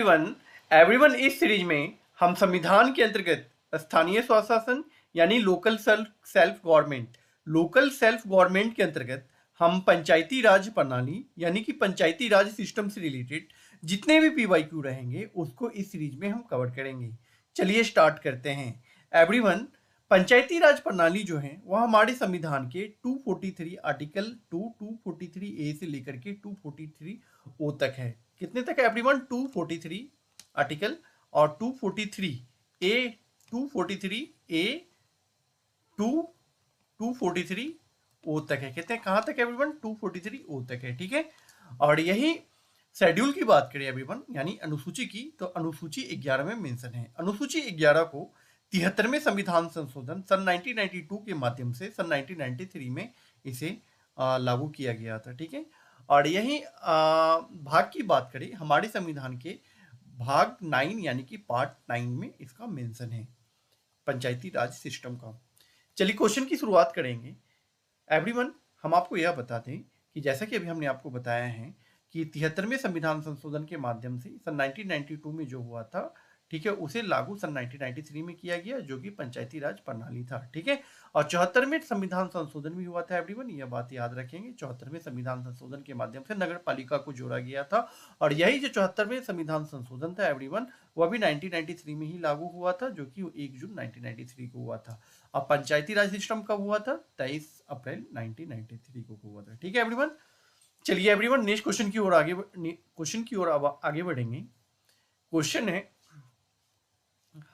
Everyone everyone इस series में हम संविधान के अंतर्गत स्थानीय स्वशासन यानी लोकल सेल्फ गवर्नमेंट के अंतर्गत हम पंचायती राज प्रणाली यानी कि पंचायती राज सिस्टम से रिलेटेड जितने भी पीवाईक्यू रहेंगे उसको इस सीरीज में हम कवर करेंगे। चलिए स्टार्ट करते हैं। एवरीवन, पंचायती राज प्रणाली जो है वह हमारे संविधान के 243 आर्टिकल 243 ए से लेकर के 243 ओ तक है। कितने तक है एवरीवन? 243 आर्टिकल और 243 ए, 243 ए टू 243 ओ तक है। कहते हैं कहां तक है एवरीवन? 243 ओ तक है। ठीक है, और यही शेड्यूल की बात करें एवरीवन यानी अनुसूची की, तो अनुसूची 11 में मेंशन है। अनुसूची 11 को 73वें संविधान संशोधन सन 1992 के माध्यम से सन 1993 में इसे लागू किया गया था। ठीक है, और यही भाग की बात करें हमारे संविधान के भाग 9 यानी कि पार्ट 9 में इसका मेंशन है पंचायती राज सिस्टम का। चलिए क्वेश्चन की शुरुआत करेंगे। एवरीवन, हम आपको यह बता दें कि जैसा कि अभी हमने आपको बताया है कि 73वें संविधान संशोधन के माध्यम से सन 1992 में जो हुआ था, ठीक है, उसे लागू सन 1993 में किया गया जो कि पंचायती राज प्रणाली था। ठीक है, और 74वें संविधान संशोधन भी हुआ था एवरीवन, यह बात याद रखेंगे। 74वें संविधान संशोधन के माध्यम से नगर पालिका को जोड़ा गया था, और यही जो 74वें संविधान संशोधन था एवरीवन, वह भी 1993 में ही लागू हुआ था जो कि 1 जून 1993 को हुआ था। अब पंचायती राज सिस्टम कब हुआ था? 23 अप्रैल 1993 को हुआ था। ठीक है एवरीवन, चलिए एवरीवन नेक्स्ट क्वेश्चन की ओर आगे बढ़ेंगे। क्वेश्चन है,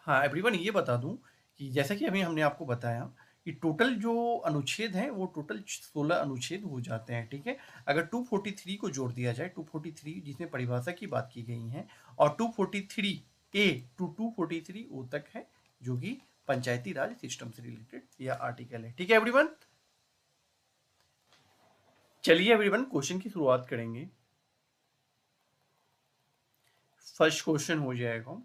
हाँ एवरीवन ये बता दूं कि जैसा कि अभी हमने आपको बताया कि टोटल जो अनुच्छेद हैं वो टोटल 16 अनुच्छेद हो जाते हैं। ठीक है, अगर 243 को जोड़ दिया जाए, 243 जिसमें परिभाषा की बात की गई है, और 243 ए टू 243 ओ तक है जो कि पंचायती राज सिस्टम से रिलेटेड यह आर्टिकल है। ठीक है एवरीवन, चलिए एवरीवन क्वेश्चन की शुरुआत करेंगे। फर्स्ट क्वेश्चन हो जाएगा,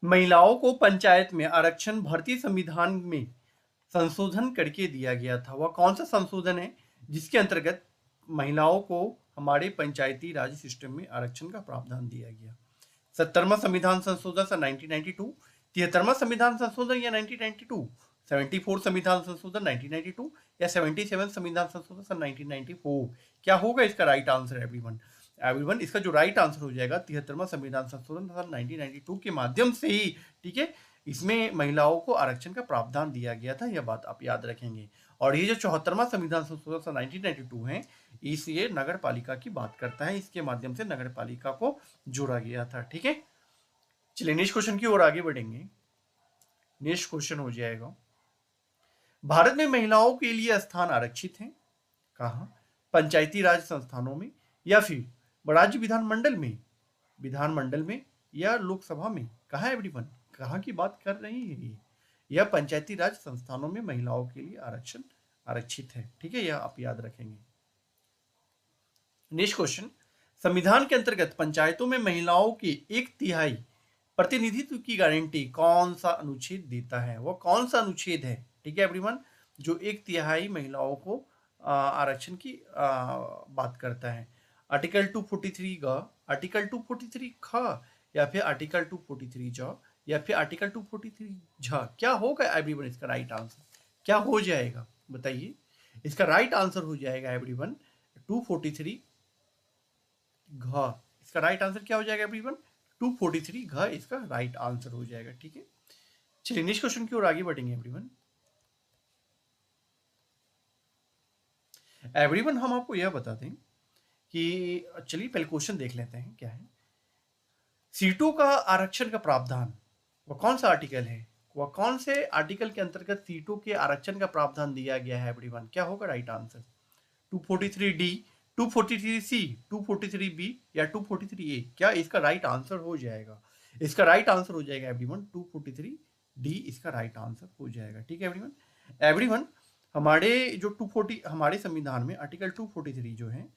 महिलाओं को पंचायत में आरक्षण भारतीय संविधान में संशोधन करके दिया गया था। वह कौन सा संशोधन है जिसके अंतर्गत महिलाओं को हमारे पंचायती राज सिस्टम में आरक्षण का प्रावधान दिया गया? 70वां संविधान संशोधन सन 1992, 73वां संविधान संशोधन या 1992, 74 संविधान संशोधन 1992 या 77 संविधान संशोधन सन 1994? क्या होगा इसका राइट आंसर एवरीवन? एवरीवन, इसका जो राइट आंसर हो जाएगा 73वां संविधान संशोधन सन 1992 के माध्यम से ही। ठीक है, इसमें महिलाओं को आरक्षण का प्रावधान दिया गया था, यह बात आप याद रखेंगे। और ये जो 74वां संविधान संशोधन सन 1992 है, इस ये नगर पालिका की बात करता है, इसके माध्यम से नगर पालिका को जोड़ा गया था। ठीक है, चलिए नेक्स्ट क्वेश्चन की ओर आगे बढ़ेंगे। नेक्स्ट क्वेश्चन हो जाएगा, भारत में महिलाओं के लिए स्थान आरक्षित है कहाँ? पंचायती राज संस्थानों में या फिर राज्य विधानमंडल में या लोकसभा में? कहाँ एवरीवन, कहाँ की बात कर रही है ये? यह पंचायती राज संस्थानों में महिलाओं के लिए आरक्षण आरक्षित है। ठीक है, यह आप याद रखेंगे। नेक्स्ट क्वेश्चन, संविधान के अंतर्गत पंचायतों में महिलाओं के 1/3 प्रतिनिधित्व की गारंटी कौन सा अनुच्छेद देता है? वह कौन सा अनुच्छेद है? ठीक है एवरीवन, जो 1/3 महिलाओं को आरक्षण की बात करता है। आर्टिकल 243 ग, आर्टिकल 243 ख, या फिर आर्टिकल 243 ज, या फिर आर्टिकल 243 झ? क्या होगा एवरीवन इसका राइट आंसर? क्या हो जाएगा बताइए? इसका राइट आंसर हो जाएगा एवरीवन 243 घ। इसका राइट आंसर क्या हो जाएगा एवरीवन? 243 घ इसका राइट आंसर हो जाएगा। ठीक है, चलिए नेक्स्ट क्वेश्चन की ओर आगे बढ़ेंगे एवरीवन। एवरीवन, हम आपको यह बता दें कि चलिए पहले क्वेश्चन देख लेते हैं क्या है। सीटों का आरक्षण का प्रावधान वह कौन सा आर्टिकल है? वह कौन से आर्टिकल के अंतर्गत सीटों के आरक्षण का प्रावधान दिया गया है एवरीवन? क्या होगा राइट आंसर? 243 डी, 243 सी, 243 बी या 243 ए? क्या इसका राइट आंसर हो जाएगा? इसका राइट आंसर हो जाएगा एवरीवन 243 डी इसका राइट आंसर हो जाएगा। ठीक है एवरीवन, एवरीवन हमारे जो 240 हमारे संविधान में आर्टिकल 243 जो है,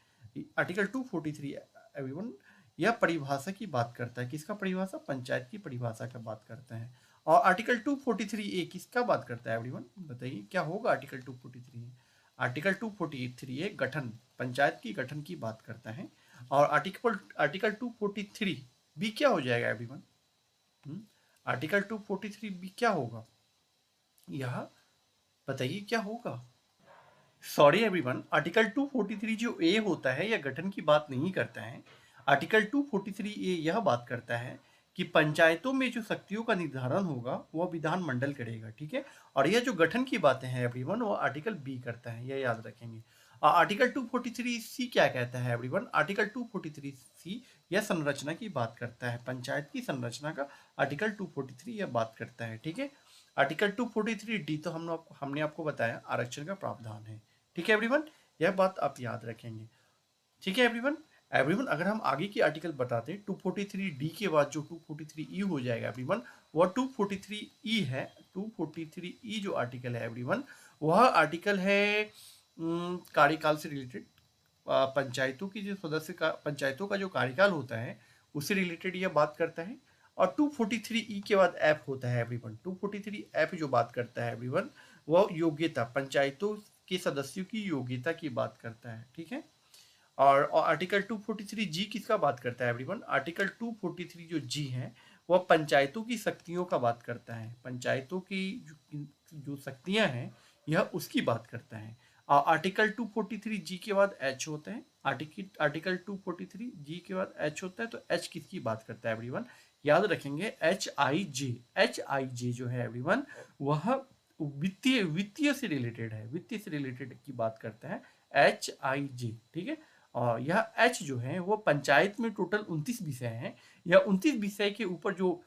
आर्टिकल 243 एवरीवन यह परिभाषा की बात करता है। किसका परिभाषा? पंचायत की परिभाषा का बात करता है। और आर्टिकल 243 ए किसका बात करता है एवरीवन? बताइए क्या होगा आर्टिकल 243? आर्टिकल 243 गठन, पंचायत की गठन की बात करता है। और आर्टिकल आर्टिकल 243 बी क्या हो जाएगा एवरीवन? आर्टिकल 243 बी क्या होगा, यह बताइए क्या होगा? सॉरी एवरीवन, आर्टिकल 243 जो ए होता है यह गठन की बात नहीं करता है। आर्टिकल 243 ए यह बात करता है कि पंचायतों में जो शक्तियों का निर्धारण होगा वह विधानमंडल करेगा, ठीक है। और यह जो गठन की बातें हैं एवरीवन वो आर्टिकल बी करता है, यह याद रखेंगे। आर्टिकल 243 सी क्या कहता है एवरीवन? आर्टिकल 243 सी यह संरचना की बात करता है, पंचायत की संरचना का आर्टिकल 243 यह बात करता है, ठीक है। आर्टिकल 243 डी तो हमने आपको बताया आरक्षण का प्रावधान है, ठीक है एवरीवन, यह बात आप याद रखेंगे, ठीक है एवरीवन। एवरीवन अगर हम आगे की आर्टिकल बताते हैं 243 डी के बाद जो 243 ई हो जाएगा एवरीवन, वह 243 ई है। 243 ई जो आर्टिकल है एवरीवन, वह आर्टिकल है कार्यकाल से रिलेटेड, पंचायतों की जो सदस्य का पंचायतों का जो कार्यकाल होता है उससे रिलेटेड यह बात करता है। और 243 ई के बाद एफ होता है एवरीवन, 243 एफ जो बात करता है एवरीवन वह योग्यता, पंचायतों के सदस्यों की योग्यता की बात करता है, ठीक है। और आर्टिकल 243 जी किसका बात करता है एवरीवन? आर्टिकल 243 जो जी है वह पंचायतों की शक्तियों का बात करता है, पंचायतों की जो शक्तियां हैं यह उसकी बात करता है। आर्टिकल 243 जी के बाद एच होता है, आर्टिकल 243 जी के बाद एच होता है, तो एच किसकी बात करता है एवरीवन? याद रखेंगे H I J, H I जे जो है एवरीवन वह वित्तीय से रिलेटेड है, वित्तीय से रिलेटेड की बात करता है एच आई जे, ठीक है। और यह एच जो है वो पंचायत में टोटल 29 विषय हैं, या 29 विषय के ऊपर जो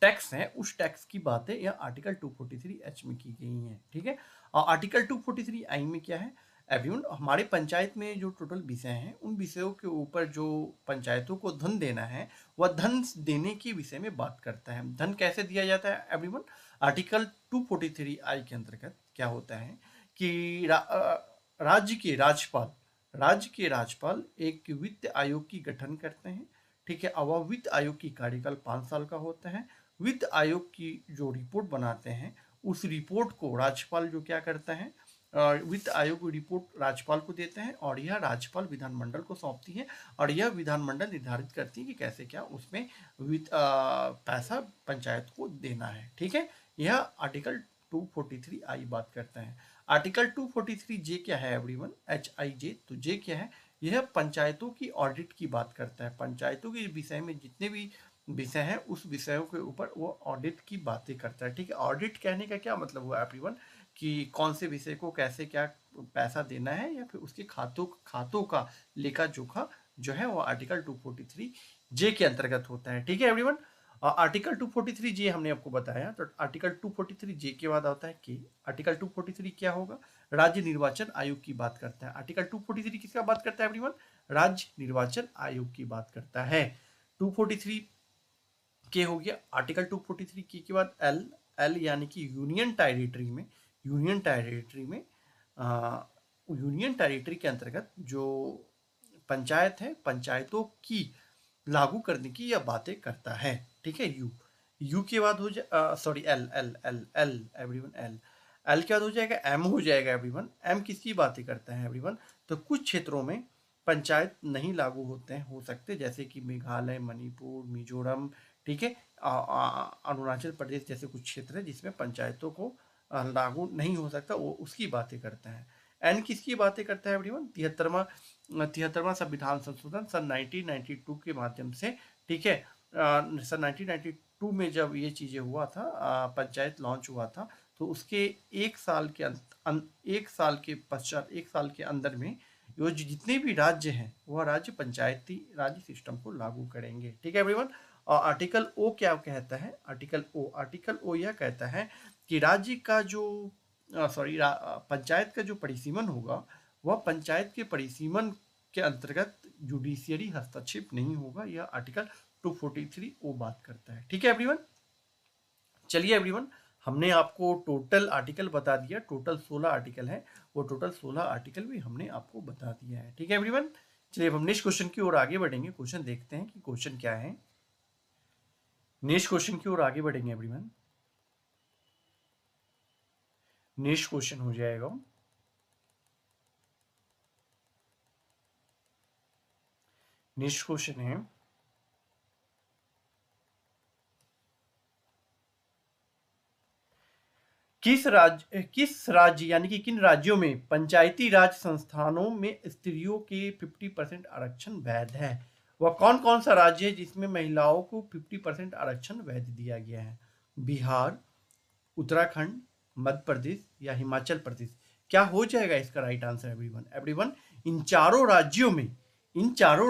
टैक्स है उस टैक्स की बातें यह आर्टिकल 243 एच में की गई हैं, ठीक है। और आर्टिकल 243 आई में क्या है एवरीवन? हमारे पंचायत में जो टोटल विषय हैं उन विषयों के ऊपर जो पंचायतों को धन देना है वह धन देने के विषय में बात करता है। धन कैसे दिया जाता है एवरीवन? आर्टिकल 243 आई के अंतर्गत क्या होता है कि राज्य के राज्यपाल एक वित्त आयोग की गठन करते हैं, ठीक है। अब वह वित्त आयोग की कार्यकाल 5 साल का होता है। वित्त आयोग की जो रिपोर्ट बनाते हैं उस रिपोर्ट को राज्यपाल जो क्या करता है, वित्त आयोग की रिपोर्ट राज्यपाल को देते हैं और यह राज्यपाल विधानमंडल को सौंपती है और यह विधानमंडल निर्धारित करती है कि कैसे क्या उसमें पैसा पंचायत को देना है, ठीक है। यह आर्टिकल 243 आई बात करता है। आर्टिकल 243 जे क्या है एवरीवन? एच आई जे, तो जे क्या है? यह पंचायतों की ऑडिट की बात करता है, पंचायतों के विषय में जितने भी विषय है उस विषयों के ऊपर वो ऑडिट की बातें करता है, ठीक है। ऑडिट कहने का क्या मतलब हुआ एवरीवन कि कौन से विषय को कैसे क्या पैसा देना है या फिर उसके खातों का लेखा जोखा जो है वो आर्टिकल 243 जे के अंतर्गत होता है, ठीक है एवरीवन। आर्टिकल 243 जे हमने आपको बताया, तो आर्टिकल 243 जे के बाद आता है के। आर्टिकल 243 क्या होगा? राज्य निर्वाचन आयोग की बात करता है। आर्टिकल 243 किसका बात करता है एवरीवन? राज्य निर्वाचन आयोग की बात करता है। 243 के हो गया। आर्टिकल 243 के बाद एल, एल यानी कि यूनियन टेरिटरी में, यूनियन टेरिटरी में यूनियन टेरिटरी के अंतर्गत जो पंचायत है पंचायतों की लागू करने की यह बातें करता है, ठीक है। यू, यू के बाद हो जाए sorry L, L L L everyone, L, L के बाद हो जाएगा एम, हो जाएगा एवरीवन। एम किसकी बातें करता है एवरीवन? तो कुछ क्षेत्रों में पंचायत नहीं लागू होते हैं, हो सकते जैसे कि मेघालय, मणिपुर, मिजोरम, ठीक है, अरुणाचल प्रदेश जैसे कुछ क्षेत्र है जिसमें पंचायतों को लागू नहीं हो सकता, वो उसकी बातें करता है। एन किसकी बातें करता है एवरीवन? 73वां संविधान संशोधन सन 1992 के माध्यम से, ठीक है। सन 1992 में जब ये चीज़ें हुआ था, पंचायत लॉन्च हुआ था, तो उसके एक साल के पश्चात, एक साल के अंदर में वो जितने भी राज्य हैं वह राज्य पंचायती राज्य सिस्टम को लागू करेंगे, ठीक है एवरीवन। और आर्टिकल ओ क्या कहता है? आर्टिकल ओ यह कहता है कि राज्य का जो पंचायत का जो परिसीमन होगा वह पंचायत के परिसीमन के अंतर्गत जुडिशियरी हस्तक्षेप नहीं होगा, यह आर्टिकल 243 ओ बात करता है, ठीक है एवरीवन। चलिए एवरीवन, हमने आपको टोटल आर्टिकल बता दिया, टोटल 16 आर्टिकल है, वो टोटल 16 आर्टिकल भी हमने आपको बता दिया है, ठीक है एवरीवन। चलिए अब हम नेक्स्ट क्वेश्चन की ओर आगे बढ़ेंगे, क्वेश्चन देखते हैं कि क्वेश्चन क्या है। नेक्स्ट क्वेश्चन की ओर आगे बढ़ेंगे एवरीवन। नेक्स्ट क्वेश्चन हो जाएगा नेक्स्ट क्वेश्चन है, किस राज्य यानी कि किन राज्यों में पंचायती राज संस्थानों में स्त्रियों के 50% आरक्षण वैध है? वह कौन कौन सा राज्य है जिसमें महिलाओं को 50% आरक्षण वैध दिया गया है? बिहार, उत्तराखंड, मध्य प्रदेश या हिमाचल प्रदेश? क्या हो जाएगा इसका राइट आंसर एवरीवन? एवरीवन, इन चारों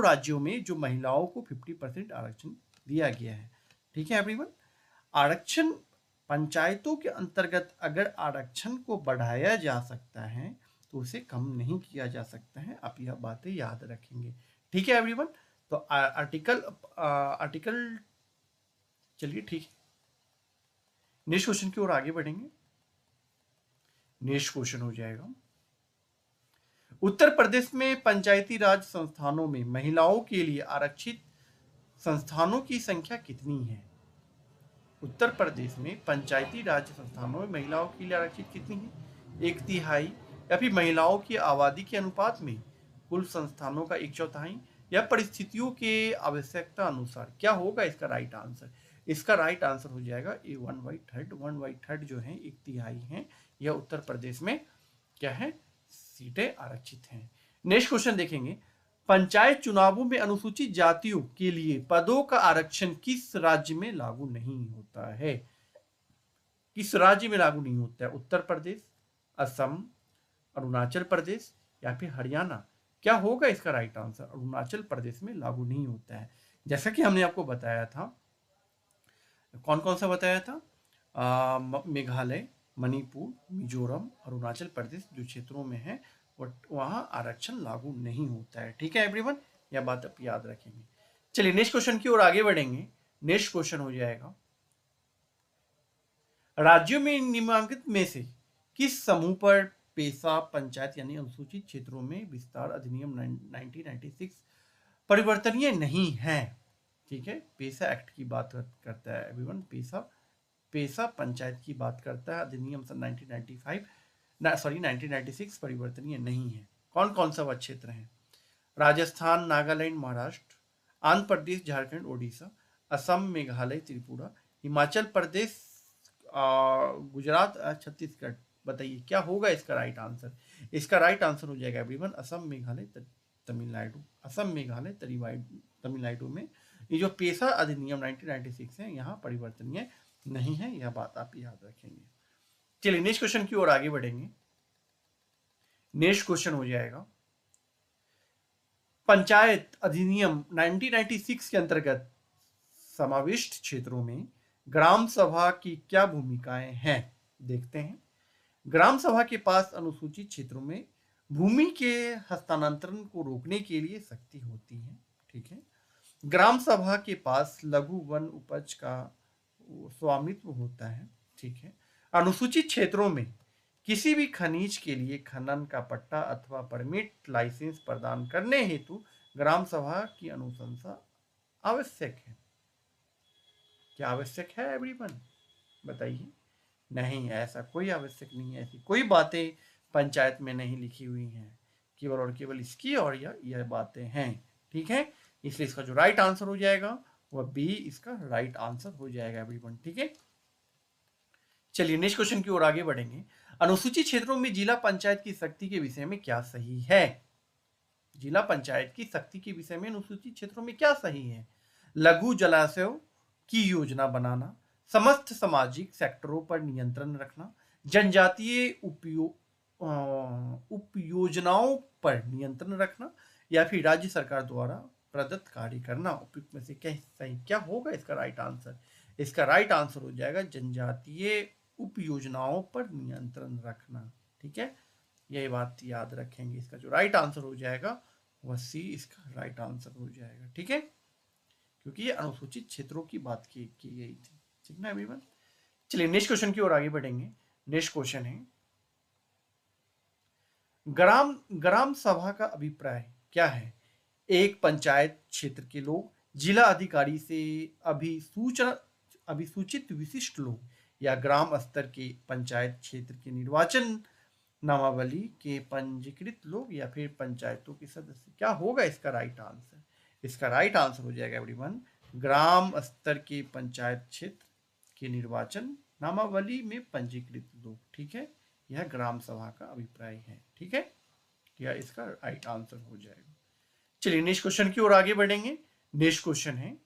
राज्यों में जो महिलाओं को 50% आरक्षण दिया गया है। ठीक है एवरीवन, आरक्षण पंचायतों के अंतर्गत अगर आरक्षण को बढ़ाया जा सकता है तो उसे कम नहीं किया जा सकता है। आप यह बातें याद रखेंगे। ठीक है एवरीवन, तो आर्टिकल चलिए ठीक है, नेक्स्ट क्वेश्चन की ओर आगे बढ़ेंगे। नेक्स्ट क्वेश्चन हो जाएगा, उत्तर प्रदेश में पंचायती राज संस्थानों में महिलाओं के लिए आरक्षित संस्थानों की संख्या कितनी है? उत्तर प्रदेश में पंचायती राज संस्थानों में महिलाओं के लिए आरक्षित कितनी है? 1/3 या फिर महिलाओं की आबादी के अनुपात में कुल संस्थानों का 1/4 या परिस्थितियों के आवश्यकता अनुसार? क्या होगा इसका राइट आंसर? इसका राइट आंसर हो जाएगा ए 1/3। 1/3 जो है 1/3 है, यह उत्तर प्रदेश में क्या है, सीटें आरक्षित हैं। नेक्स्ट क्वेश्चन देखेंगे, पंचायत चुनावों में अनुसूचित जातियों के लिए पदों का आरक्षण किस राज्य में लागू नहीं होता है? किस राज्य में लागू नहीं होता है? उत्तर प्रदेश, असम, अरुणाचल प्रदेश या फिर हरियाणा? क्या होगा इसका राइट आंसर? अरुणाचल प्रदेश में लागू नहीं होता है। जैसा कि हमने आपको बताया था, कौन कौन सा बताया था? मेघालय, मणिपुर, मिजोरम, अरुणाचल प्रदेश जो क्षेत्रों में है वहां आरक्षण लागू नहीं होता है। ठीक है एवरीवन, यह बात आप याद रखेंगे। चलिए नेक्स्ट क्वेश्चन की ओर आगे बढ़ेंगे। नेक्स्ट क्वेश्चन हो जाएगा, राज्यों में निम्नलिखित में से किस समूह पर पेशा पंचायत यानी अनुसूचित क्षेत्रों में विस्तार अधिनियम 1996 परिवर्तनीय नहीं है? ठीक है, पेशा एक्ट की बात करता है एवरीवन, पेशा पंचायत की बात करता है अधिनियम सन 1996 परिवर्तनीय नहीं है। कौन कौन सा वह क्षेत्र है? राजस्थान, नागालैंड, महाराष्ट्र, आंध्र प्रदेश, झारखंड, ओडिशा, असम, मेघालय, त्रिपुरा, हिमाचल प्रदेश, गुजरात, छत्तीसगढ़? बताइए क्या होगा इसका राइट आंसर? इसका राइट आंसर हो जाएगा एवरीवन असम, मेघालय, तमिलनाडु। असम, मेघालय, तमिलनाडु में ये जो पेशा अधिनियम 1996 है यहाँ परिवर्तनीय नहीं है, यह बात आप याद रखेंगे। चलिए नेक्स्ट क्वेश्चन की ओर आगे बढ़ेंगे। नेक्स्ट क्वेश्चन हो जाएगा, पंचायत अधिनियम 1996 के अंतर्गत समाविष्ट क्षेत्रों में ग्राम सभा की क्या भूमिकाएं हैं? देखते हैं। ग्राम सभा के पास अनुसूचित क्षेत्रों में भूमि के हस्तांतरण को रोकने के लिए शक्ति होती है। ठीक है, ग्राम सभा के पास लघु वन उपज का स्वामित्व होता है। ठीक है, अनुसूचित क्षेत्रों में किसी भी खनिज के लिए खनन का पट्टा अथवा परमिट लाइसेंस प्रदान करने हेतु ग्राम सभा की अनुशंसा आवश्यक है। क्या आवश्यक है एवरीवन? बताइए। नहीं, ऐसा कोई आवश्यक नहीं है, ऐसी कोई बातें पंचायत में नहीं लिखी हुई हैं, केवल और केवल इसकी और यह बातें हैं। ठीक है, इसलिए इसका जो राइट आंसर हो जाएगा वह बी इसका राइट आंसर हो जाएगा एवरीवन। ठीक है, चलिए नेक्स्ट क्वेश्चन की ओर आगे बढ़ेंगे। अनुसूचित क्षेत्रों में जिला पंचायत की शक्ति के विषय में क्या सही है? जिला पंचायत की शक्ति के विषय में अनुसूचित क्षेत्रों में क्या सही है? लघु जलाशयों की योजना बनाना, समस्त सामाजिक सेक्टरों पर नियंत्रण रखना, जनजातीय उपयोजनाओं पर नियंत्रण रखना या फिर राज्य सरकार द्वारा प्रदत्त कार्य करना। उपयुक्त में से क्या सही, क्या होगा इसका राइट आंसर? इसका राइट आंसर हो जाएगा जनजातीय उपयोजनाओं पर नियंत्रण रखना। ठीक है, यही बात याद रखेंगे। इसका जो राइट आंसर हो जाएगा वह सी इसका राइट आंसर हो जाएगा। ठीक है, क्योंकि ये अनुसूचित क्षेत्रों की बात की गई थी। ठीक ना एवरीवन, चलिए नेक्स्ट क्वेश्चन की ओर आगे बढ़ेंगे। नेक्स्ट क्वेश्चन है, ग्राम सभा का अभिप्राय क्या है? एक पंचायत क्षेत्र के लोग, जिला अधिकारी से अभिसूचित विशिष्ट लोग या ग्राम स्तर के पंचायत क्षेत्र के निर्वाचन नामावली के पंजीकृत लोग या फिर पंचायतों के सदस्य? क्या होगा इसका राइट आंसर? इसका राइट आंसर हो जाएगा एवरीवन, ग्राम स्तर के पंचायत क्षेत्र के निर्वाचन नामावली में पंजीकृत लोग। ठीक है, यह ग्राम सभा का अभिप्राय है। ठीक है, यह इसका राइट आंसर हो जाएगा। चलिए नेक्स्ट क्वेश्चन की ओर आगे बढ़ेंगे। नेक्स्ट क्वेश्चन है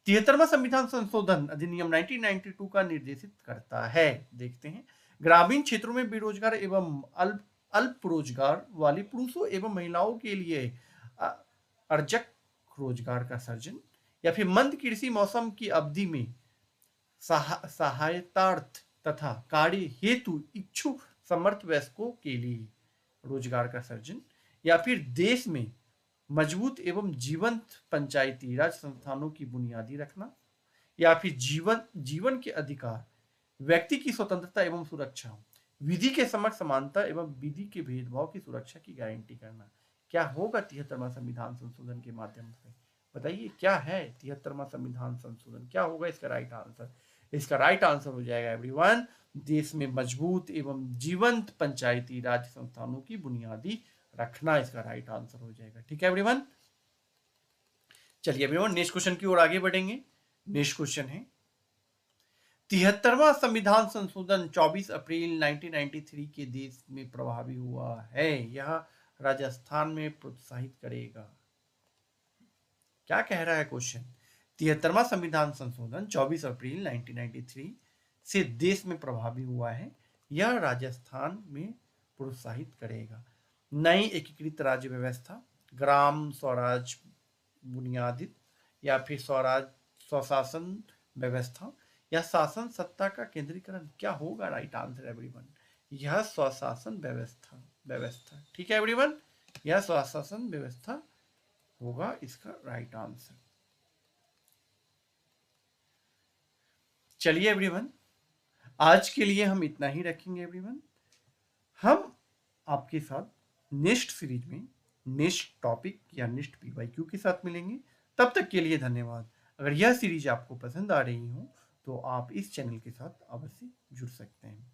73वां संविधान संशोधन अधिनियम 1992 का निर्देशित करता है। देखते हैं, ग्रामीण क्षेत्रों में बेरोजगार एवं अल्प रोजगार वाले पुरुषों एवं महिलाओं के लिए अर्जक रोजगार का सर्जन, या फिर मंद कृषि मौसम की अवधि में सहायतार्थ तथा कार्य हेतु इच्छुक समर्थ वयस्कों के लिए रोजगार का सर्जन, या फिर देश में मजबूत एवं जीवंत पंचायती राज संस्थानों की बुनियादी रखना, या फिर जीवन के अधिकार, व्यक्ति की स्वतंत्रता एवं सुरक्षा, विधि के समक्ष समानता एवं विधि के भेदभाव की सुरक्षा की गारंटी करना। क्या होगा 73वां संविधान संशोधन के माध्यम से? बताइए क्या है 73वां संविधान संशोधन, क्या होगा इसका राइट आंसर? इसका राइट आंसर हो जाएगा एवरीवन, देश में मजबूत एवं जीवंत पंचायती राज संस्थानों की बुनियादी रखना, इसका राइट आंसर हो जाएगा। ठीक है एवरीवन, चलिए एवरीवन नेक्स्ट क्वेश्चन की ओर आगे बढ़ेंगे। नेक्स्ट क्वेश्चन है 73वां संविधान संशोधन 24 अप्रैल 1993 के देश में प्रभावी हुआ है, यह राजस्थान में प्रोत्साहित करेगा। क्या कह रहा है क्वेश्चन? 73वां संविधान संशोधन 24 अप्रैल 1993 से देश में प्रभावी हुआ है, यह राजस्थान में प्रोत्साहित करेगा। नई एकीकृत राज्य व्यवस्था, ग्राम स्वराज बुनियादित, या फिर स्वशासन व्यवस्था, या शासन सत्ता का केंद्रीकरण। क्या होगा राइट आंसर एवरीवन? यह स्वशासन व्यवस्था। ठीक है एवरीवन, यह स्वशासन व्यवस्था होगा इसका राइट आंसर। चलिए एवरीवन, आज के लिए हम इतना ही रखेंगे एवरीवन। हम आपके साथ नेक्स्ट सीरीज में नेक्स्ट टॉपिक या नेक्स्ट पीवाईक्यू के साथ मिलेंगे। तब तक के लिए धन्यवाद। अगर यह सीरीज आपको पसंद आ रही हो तो आप इस चैनल के साथ अवश्य जुड़ सकते हैं।